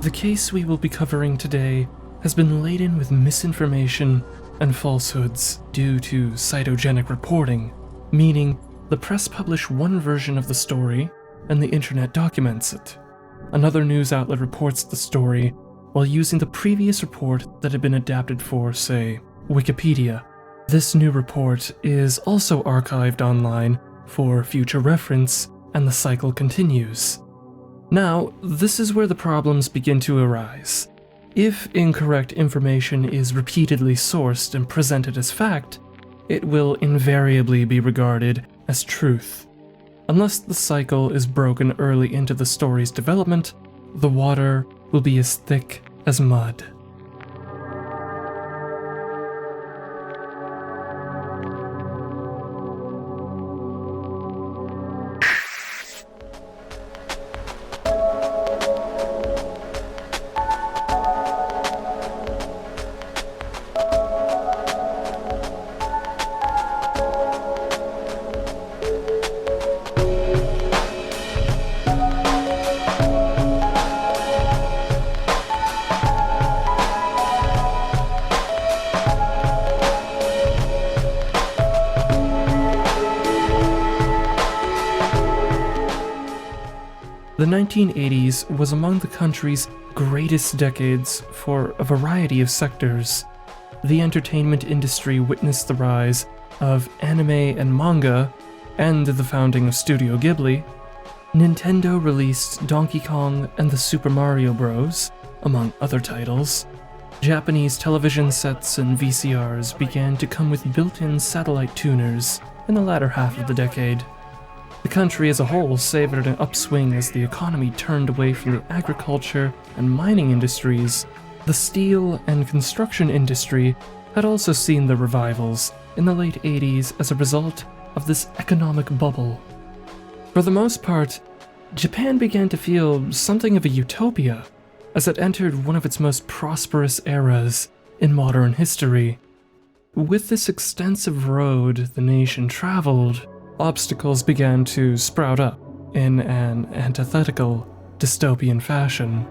The case we will be covering today has been laden with misinformation and falsehoods due to cytogenic reporting, meaning the press publish one version of the story and the internet documents it. Another news outlet reports the story while using the previous report that had been adapted for, say, Wikipedia. This new report is also archived online for future reference, and the cycle continues. Now, this is where the problems begin to arise. If incorrect information is repeatedly sourced and presented as fact, it will invariably be regarded as truth. Unless the cycle is broken early into the story's development, the water will be as thick as mud. The 1980s was among the country's greatest decades for a variety of sectors. The entertainment industry witnessed the rise of anime and manga, and the founding of Studio Ghibli. Nintendo released Donkey Kong and the Super Mario Bros., among other titles. Japanese television sets and VCRs began to come with built-in satellite tuners in the latter half of the decade. The country as a whole savored an upswing as the economy turned away from the agriculture and mining industries. The steel and construction industry had also seen the revivals in the late 80s as a result of this economic bubble. For the most part, Japan began to feel something of a utopia as it entered one of its most prosperous eras in modern history. With this extensive road the nation traveled, obstacles began to sprout up in an antithetical, dystopian fashion.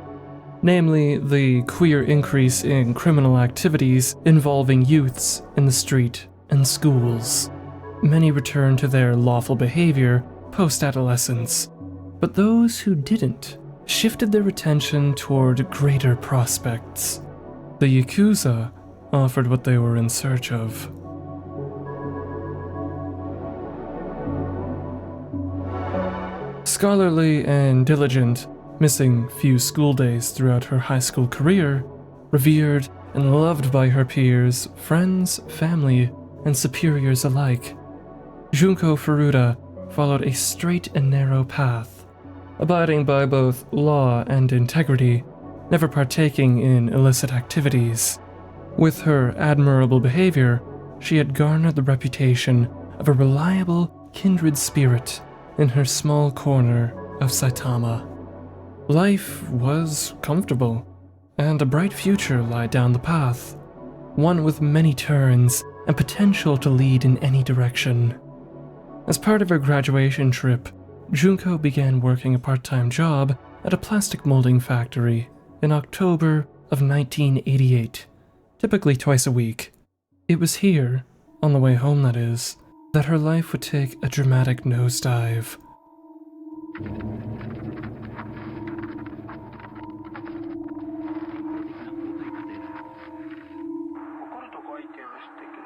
Namely, the queer increase in criminal activities involving youths in the street and schools. Many returned to their lawful behavior post-adolescence, but those who didn't shifted their attention toward greater prospects. The Yakuza offered what they were in search of. Scholarly and diligent, missing few school days throughout her high school career, revered and loved by her peers, friends, family, and superiors alike, Junko Furuta followed a straight and narrow path, abiding by both law and integrity, never partaking in illicit activities. With her admirable behavior, she had garnered the reputation of a reliable, kindred spirit in her small corner of Saitama. Life was comfortable, and a bright future lay down the path, one with many turns and potential to lead in any direction. As part of her graduation trip, Junko began working a part-time job at a plastic molding factory in October of 1988, typically twice a week. It was here, on the way home that is, that her life would take a dramatic nosedive.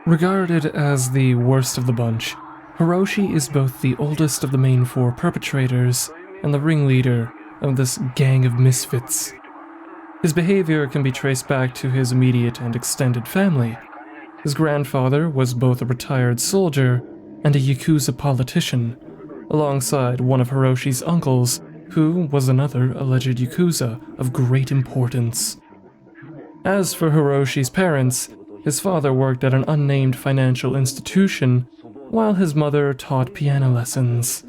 Regarded as the worst of the bunch, Hiroshi is both the oldest of the main four perpetrators and the ringleader of this gang of misfits. His behavior can be traced back to his immediate and extended family. His grandfather was both a retired soldier and a Yakuza politician, alongside one of Hiroshi's uncles, who was another alleged Yakuza of great importance. As for Hiroshi's parents, his father worked at an unnamed financial institution, while his mother taught piano lessons.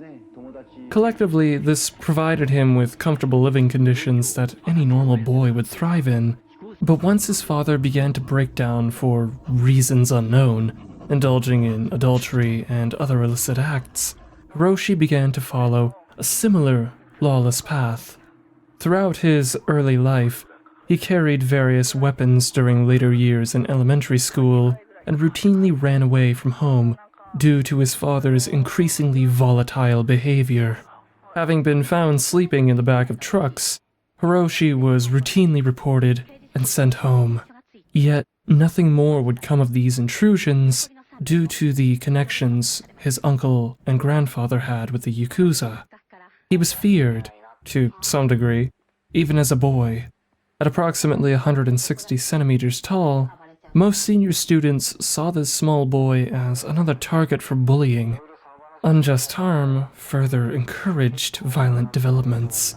Collectively, this provided him with comfortable living conditions that any normal boy would thrive in. But once his father began to break down for reasons unknown, indulging in adultery and other illicit acts, Hiroshi began to follow a similar lawless path. Throughout his early life, He carried various weapons during later years in elementary school and routinely ran away from home due to his father's increasingly volatile behavior. Having been found sleeping in the back of trucks, Hiroshi was routinely reported and sent home. Yet, nothing more would come of these intrusions due to the connections his uncle and grandfather had with the Yakuza. He was feared, to some degree, even as a boy. At approximately 160 centimeters tall, most senior students saw this small boy as another target for bullying. Unjust harm further encouraged violent developments.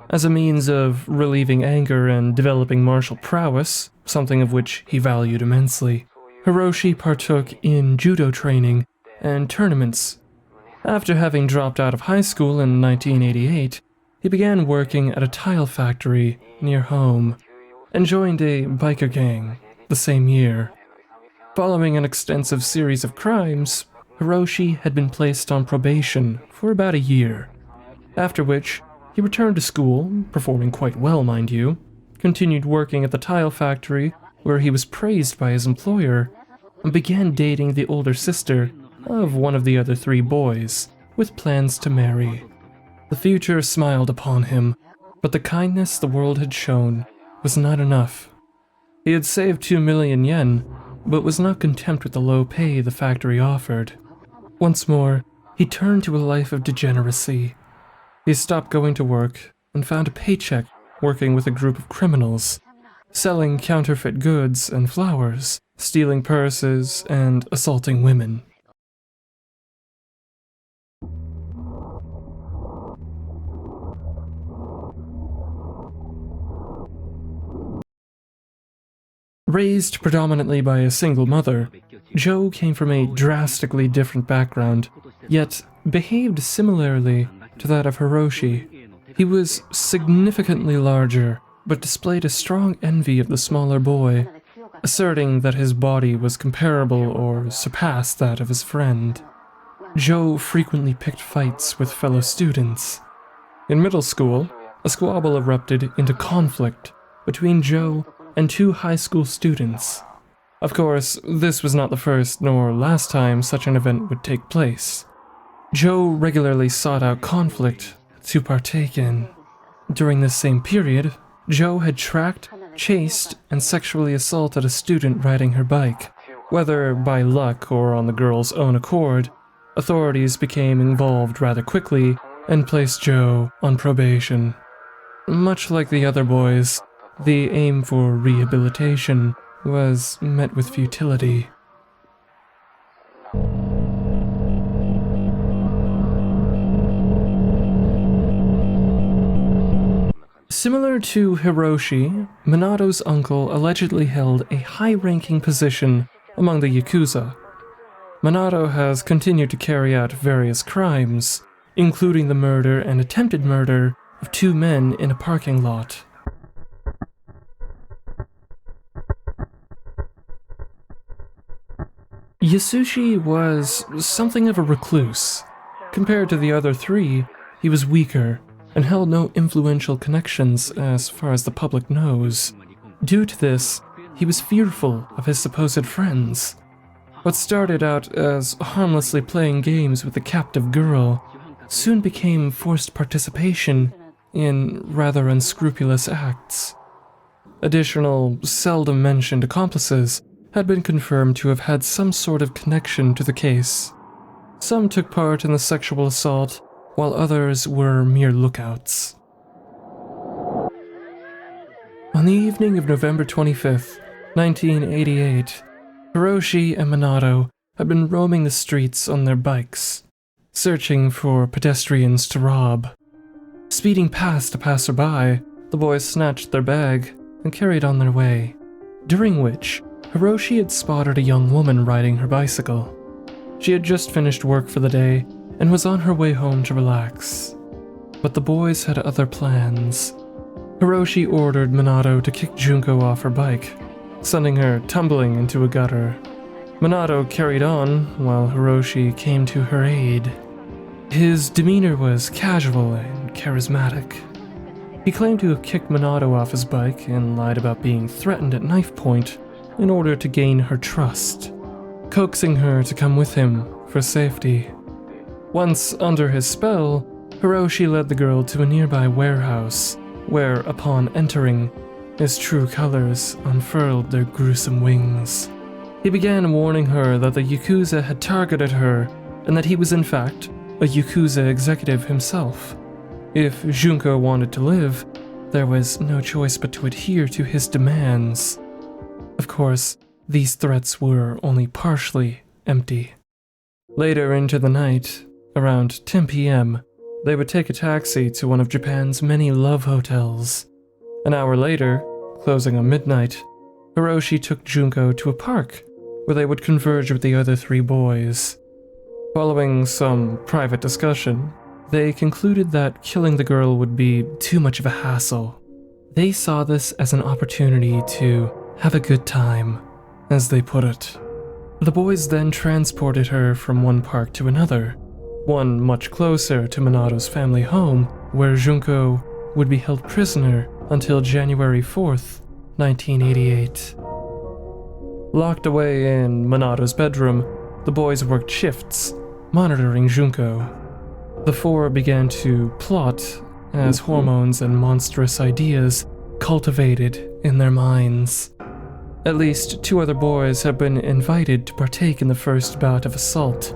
As a means of relieving anger and developing martial prowess, something of which he valued immensely, Hiroshi partook in judo training and tournaments. After having dropped out of high school in 1988, he began working at a tile factory near home and joined a biker gang the same year. Following an extensive series of crimes, Hiroshi had been placed on probation for about a year, after which he returned to school, performing quite well, mind you, continued working at the tile factory where he was praised by his employer, and began dating the older sister of one of the other three boys, with plans to marry. The future smiled upon him, but the kindness the world had shown was not enough. He had saved 2 million yen, but was not content with the low pay the factory offered. Once more, he turned to a life of degeneracy. He stopped going to work and found a paycheck working with a group of criminals, selling counterfeit goods and flowers, stealing purses, and assaulting women. Raised predominantly by a single mother, Joe came from a drastically different background, yet behaved similarly to that of Hiroshi. He was significantly larger, but displayed a strong envy of the smaller boy, asserting that his body was comparable or surpassed that of his friend. Joe frequently picked fights with fellow students. In middle school, a squabble erupted into conflict between Joe and 2 high school students. Of course, this was not the first nor last time such an event would take place. Joe regularly sought out conflict to partake in. During this same period, Joe had tracked, chased, and sexually assaulted a student riding her bike. Whether by luck or on the girl's own accord, authorities became involved rather quickly and placed Joe on probation. Much like the other boys, the aim for rehabilitation was met with futility. Similar to Hiroshi, Minato's uncle allegedly held a high-ranking position among the Yakuza. Minato has continued to carry out various crimes, including the murder and attempted murder of 2 men in a parking lot. Yasushi was something of a recluse. Compared to the other 3, he was weaker and held no influential connections as far as the public knows. Due to this, he was fearful of his supposed friends. What started out as harmlessly playing games with a captive girl soon became forced participation in rather unscrupulous acts. Additional, seldom mentioned accomplices had been confirmed to have had some sort of connection to the case. Some took part in the sexual assault, while others were mere lookouts. On the evening of November 25th, 1988, Hiroshi and Minato had been roaming the streets on their bikes, searching for pedestrians to rob. Speeding past a passerby, the boys snatched their bag and carried on their way, during which Hiroshi had spotted a young woman riding her bicycle. She had just finished work for the day and was on her way home to relax. But the boys had other plans. Hiroshi ordered Minato to kick Junko off her bike, sending her tumbling into a gutter. Minato carried on while Hiroshi came to her aid. His demeanor was casual and charismatic. He claimed to have kicked Minato off his bike and lied about being threatened at knife point in order to gain her trust, coaxing her to come with him for safety. Once under his spell, Hiroshi led the girl to a nearby warehouse, where, upon entering, his true colors unfurled their gruesome wings. He began warning her that the Yakuza had targeted her, and that he was in fact a Yakuza executive himself. If Junko wanted to live, there was no choice but to adhere to his demands. Of course, these threats were only partially empty. Later into the night, around 10 p.m., they would take a taxi to one of Japan's many love hotels. An hour later, closing on midnight, Hiroshi took Junko to a park where they would converge with the other 3 boys. Following some private discussion, they concluded that killing the girl would be too much of a hassle. They saw this as an opportunity to have a good time, as they put it. The boys then transported her from one park to another, one much closer to Minato's family home, where Junko would be held prisoner until January 4th, 1988. Locked away in Minato's bedroom, the boys worked shifts, monitoring Junko. The 4 began to plot as hormones and monstrous ideas cultivated in their minds. At least 2 other boys have been invited to partake in the first bout of assault.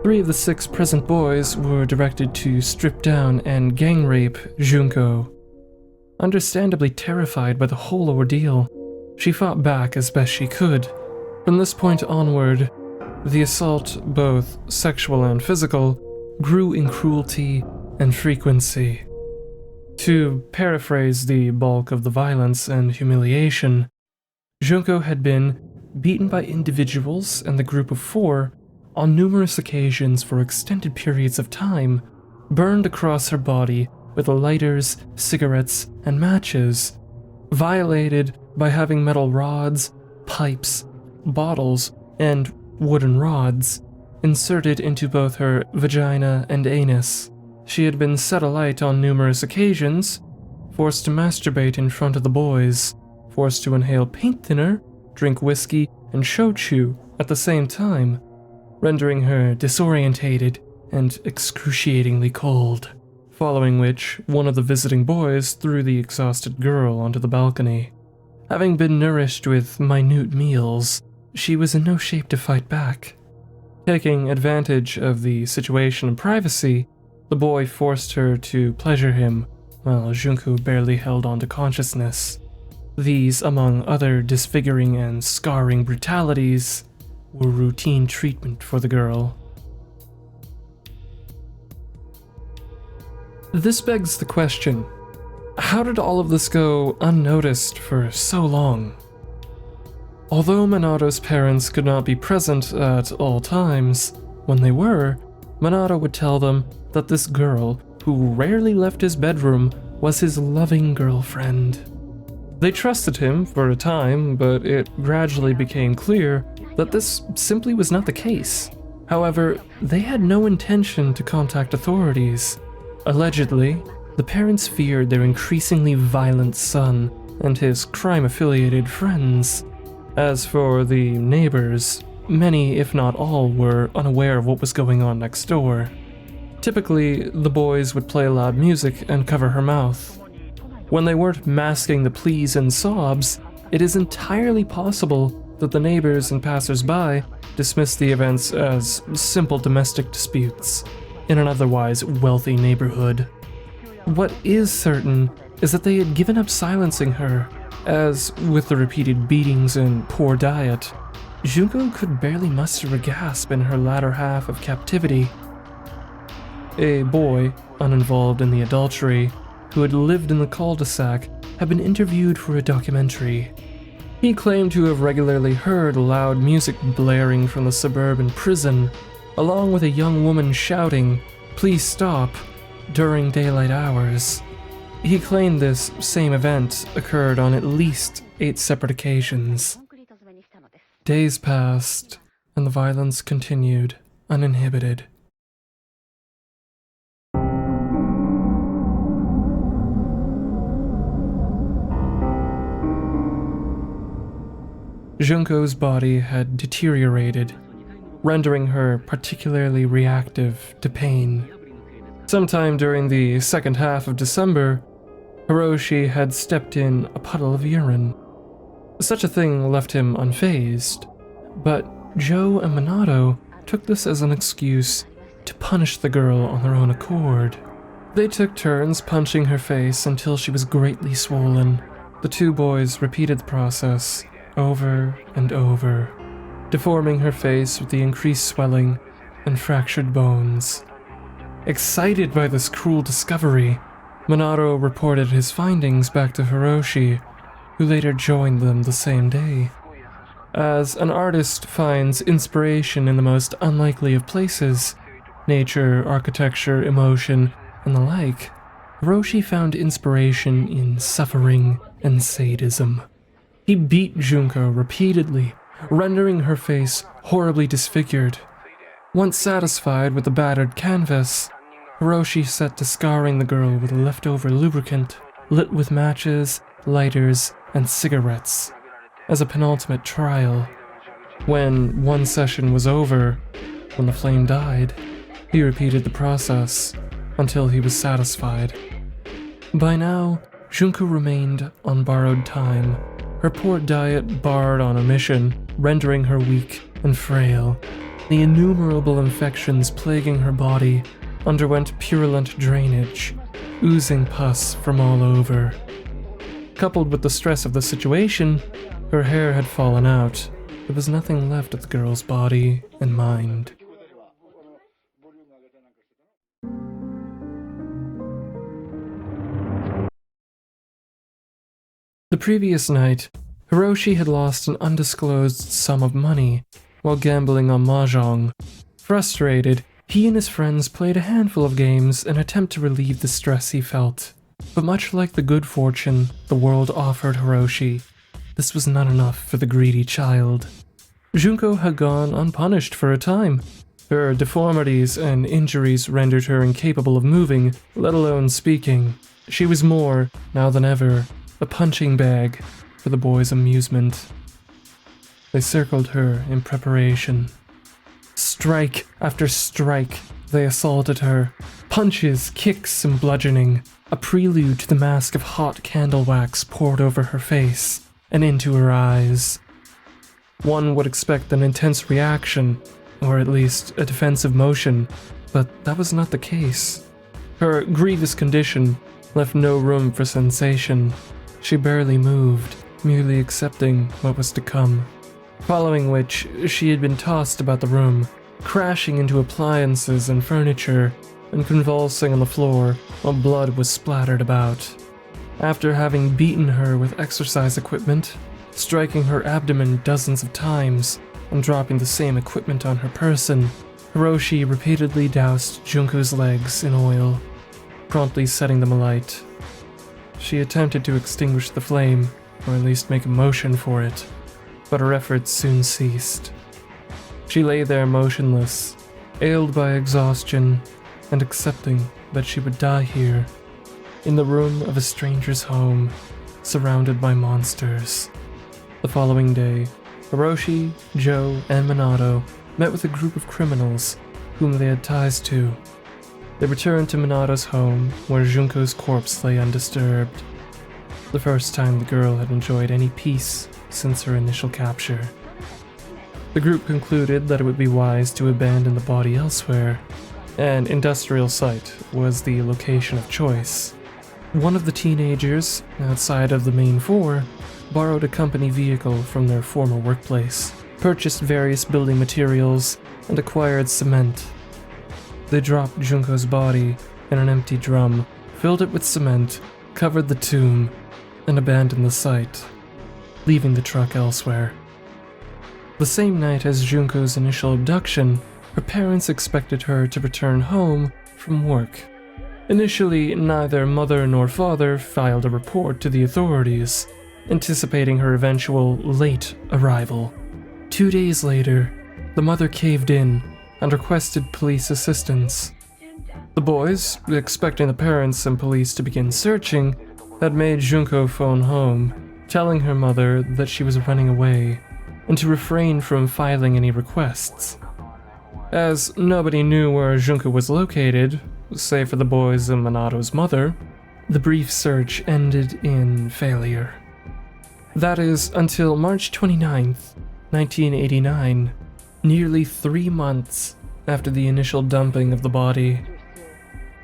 3 of the 6 present boys were directed to strip down and gang rape Junko. Understandably terrified by the whole ordeal, she fought back as best she could. From this point onward, the assault, both sexual and physical, grew in cruelty and frequency. To paraphrase the bulk of the violence and humiliation, Junko had been beaten by individuals and the group of 4 on numerous occasions for extended periods of time, burned across her body with lighters, cigarettes, and matches, violated by having metal rods, pipes, bottles, and wooden rods inserted into both her vagina and anus. She had been set alight on numerous occasions, forced to masturbate in front of the boys, forced to inhale paint thinner, drink whiskey, and shochu at the same time, rendering her disorientated and excruciatingly cold. Following which, one of the visiting boys threw the exhausted girl onto the balcony. Having been nourished with minute meals, she was in no shape to fight back. Taking advantage of the situation and privacy, the boy forced her to pleasure him, while Junko barely held on to consciousness. These, among other disfiguring and scarring brutalities, were routine treatment for the girl. This begs the question, how did all of this go unnoticed for so long? Although Minato's parents could not be present at all times, when they were, Minato would tell them that this girl, who rarely left his bedroom, was his loving girlfriend. They trusted him for a time, but it gradually became clear that this simply was not the case. However, they had no intention to contact authorities. Allegedly, the parents feared their increasingly violent son and his crime-affiliated friends. As for the neighbors, many, if not all, were unaware of what was going on next door. Typically, the boys would play loud music and cover her mouth. When they weren't masking the pleas and sobs, it is entirely possible that the neighbors and passers-by dismissed the events as simple domestic disputes in an otherwise wealthy neighborhood. What is certain is that they had given up silencing her, as, with the repeated beatings and poor diet, Junko could barely muster a gasp in her latter half of captivity. A boy, uninvolved in the adultery, who had lived in the cul-de-sac, had been interviewed for a documentary. He claimed to have regularly heard loud music blaring from the suburban prison, along with a young woman shouting, "Please stop," during daylight hours. He claimed this same event occurred on at least 8 separate occasions. Days passed, and the violence continued, uninhibited. Junko's body had deteriorated, rendering her particularly reactive to pain. Sometime during the second half of December, Hiroshi had stepped in a puddle of urine. Such a thing left him unfazed, but Joe and Minato took this as an excuse to punish the girl on their own accord. They took turns punching her face until she was greatly swollen. The two boys repeated the process over and over, deforming her face with the increased swelling and fractured bones. Excited by this cruel discovery, Minato reported his findings back to Hiroshi, who later joined them the same day. As an artist finds inspiration in the most unlikely of places, nature, architecture, emotion, and the like, Hiroshi found inspiration in suffering and sadism. He beat Junko repeatedly, rendering her face horribly disfigured. Once satisfied with the battered canvas, Hiroshi set to scarring the girl with leftover lubricant, lit with matches, lighters, and cigarettes, as a penultimate trial. When one session was over, when the flame died, he repeated the process until he was satisfied. By now, Junko remained on borrowed time, her poor diet barred on a mission, rendering her weak and frail. The innumerable infections plaguing her body underwent purulent drainage, oozing pus from all over. Coupled with the stress of the situation, her hair had fallen out. There was nothing left of the girl's body and mind. The previous night, Hiroshi had lost an undisclosed sum of money while gambling on mahjong. Frustrated, he and his friends played a handful of games in an attempt to relieve the stress he felt. But much like the good fortune the world offered Hiroshi, this was not enough for the greedy child. Junko had gone unpunished for a time. Her deformities and injuries rendered her incapable of moving, let alone speaking. She was more, now than ever, a punching bag for the boys' amusement. They circled her in preparation. Strike after strike, they assaulted her. Punches, kicks, and bludgeoning, a prelude to the mask of hot candle wax poured over her face and into her eyes. One would expect an intense reaction, or at least a defensive motion, but that was not the case. Her grievous condition left no room for sensation. She barely moved, merely accepting what was to come. Following which, she had been tossed about the room, crashing into appliances and furniture, and convulsing on the floor while blood was splattered about. After having beaten her with exercise equipment, striking her abdomen dozens of times, and dropping the same equipment on her person, Hiroshi repeatedly doused Junko's legs in oil, promptly setting them alight. She attempted to extinguish the flame, or at least make a motion for it, but her efforts soon ceased. She lay there motionless, ailed by exhaustion, and accepting that she would die here, in the room of a stranger's home, surrounded by monsters. The following day, Hiroshi, Joe, and Minato met with a group of criminals whom they had ties to. They returned to Minato's home, where Junko's corpse lay undisturbed. The first time the girl had enjoyed any peace since her initial capture. The group concluded that it would be wise to abandon the body elsewhere. An industrial site was the location of choice. One of the teenagers, outside of the main four, borrowed a company vehicle from their former workplace, purchased various building materials, and acquired cement. They dropped Junko's body in an empty drum, filled it with cement, covered the tomb, and abandoned the site, leaving the truck elsewhere. The same night as Junko's initial abduction, her parents expected her to return home from work. Initially, neither mother nor father filed a report to the authorities, anticipating her eventual late arrival. 2 days later, the mother caved in and requested police assistance. The boys, expecting the parents and police to begin searching, had made Junko phone home, telling her mother that she was running away and to refrain from filing any requests. As nobody knew where Junko was located, save for the boys and Minato's mother, the brief search ended in failure. That is until March 29th, 1989, nearly 3 months after the initial dumping of the body.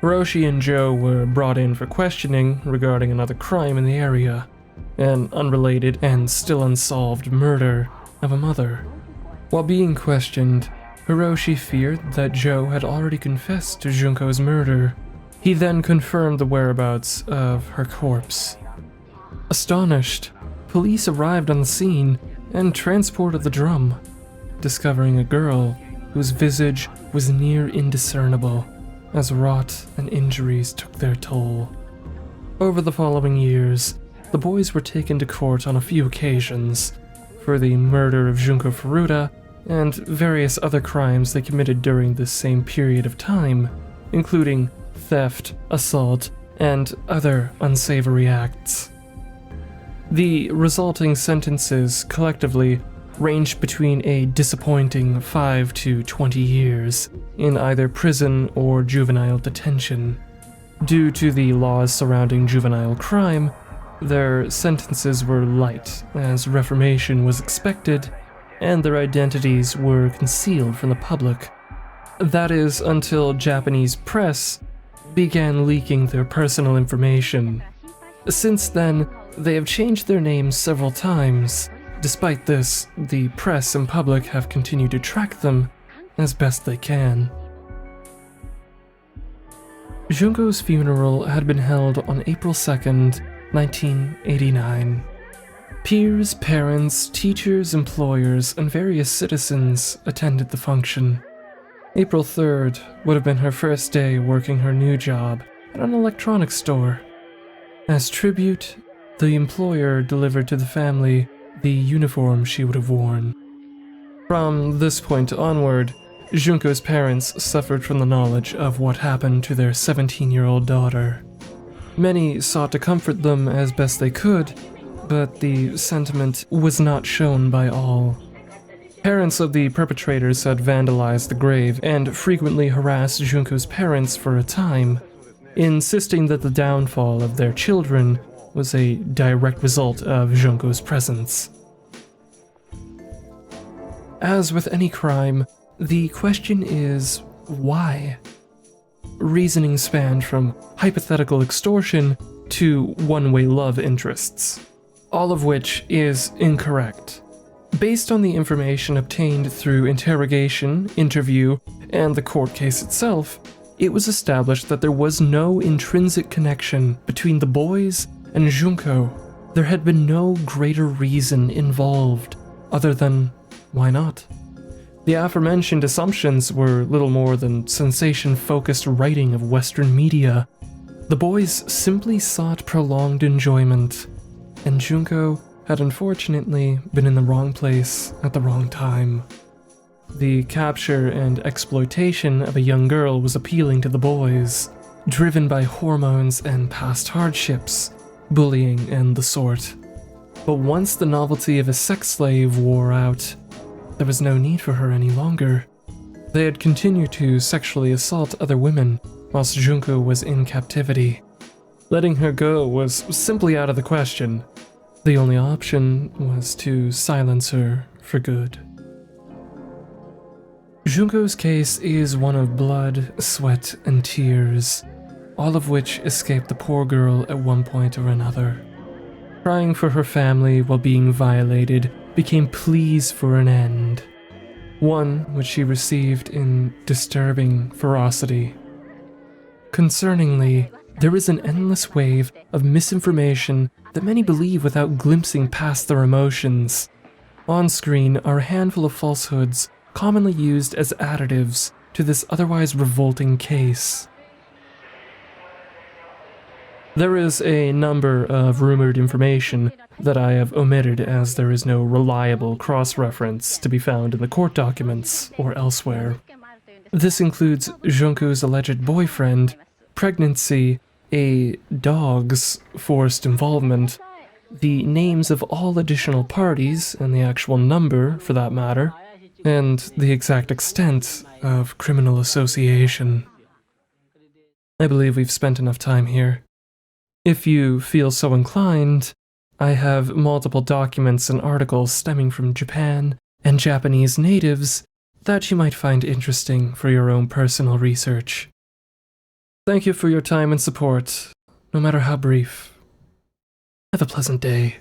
Hiroshi and Joe were brought in for questioning regarding another crime in the area, an unrelated and still unsolved murder of a mother. While being questioned, Hiroshi feared that Joe had already confessed to Junko's murder. He then confirmed the whereabouts of her corpse. Astonished, police arrived on the scene and transported the drum, discovering a girl whose visage was near indiscernible as rot and injuries took their toll. Over the following years, the boys were taken to court on a few occasions for the murder of Junko Furuta and various other crimes they committed during this same period of time, including theft, assault, and other unsavory acts. The resulting sentences collectively ranged between a disappointing 5 to 20 years in either prison or juvenile detention. Due to the laws surrounding juvenile crime, their sentences were light, as reformation was expected, and their identities were concealed from the public. That is until Japanese press began leaking their personal information. Since then, they have changed their names several times. Despite this, the press and public have continued to track them as best they can. Junko's funeral had been held on April 2nd, 1989. Peers, parents, teachers, employers, and various citizens attended the function. April 3rd would have been her first day working her new job at an electronics store. As tribute, the employer delivered to the family the uniform she would have worn. From this point onward, Junko's parents suffered from the knowledge of what happened to their 17-year-old daughter. Many sought to comfort them as best they could, but the sentiment was not shown by all. Parents of the perpetrators had vandalized the grave and frequently harassed Junko's parents for a time, insisting that the downfall of their children was a direct result of Junko's presence. As with any crime, the question is, why? Reasoning spanned from hypothetical extortion to one-way love interests, all of which is incorrect. Based on the information obtained through interrogation, interview, and the court case itself, it was established that there was no intrinsic connection between the boys and Junko. There had been no greater reason involved, other than, why not? The aforementioned assumptions were little more than sensation-focused writing of Western media. The boys simply sought prolonged enjoyment, and Junko had unfortunately been in the wrong place at the wrong time. The capture and exploitation of a young girl was appealing to the boys, driven by hormones and past hardships, bullying, and the sort. But once the novelty of a sex slave wore out, there was no need for her any longer. They had continued to sexually assault other women whilst Junko was in captivity. Letting her go was simply out of the question. The only option was to silence her for good. Junko's case is one of blood, sweat, and tears, all of which escaped the poor girl at one point or another. Crying for her family while being violated became pleas for an end, one which she received in disturbing ferocity. Concerningly, there is an endless wave of misinformation that many believe without glimpsing past their emotions. On screen are a handful of falsehoods commonly used as additives to this otherwise revolting case. There is a number of rumored information that I have omitted as there is no reliable cross-reference to be found in the court documents or elsewhere. This includes Junko's alleged boyfriend, pregnancy, a dog's forced involvement, the names of all additional parties, and the actual number, for that matter, and the exact extent of criminal association. I believe we've spent enough time here. If you feel so inclined, I have multiple documents and articles stemming from Japan and Japanese natives that you might find interesting for your own personal research. Thank you for your time and support, no matter how brief. Have a pleasant day.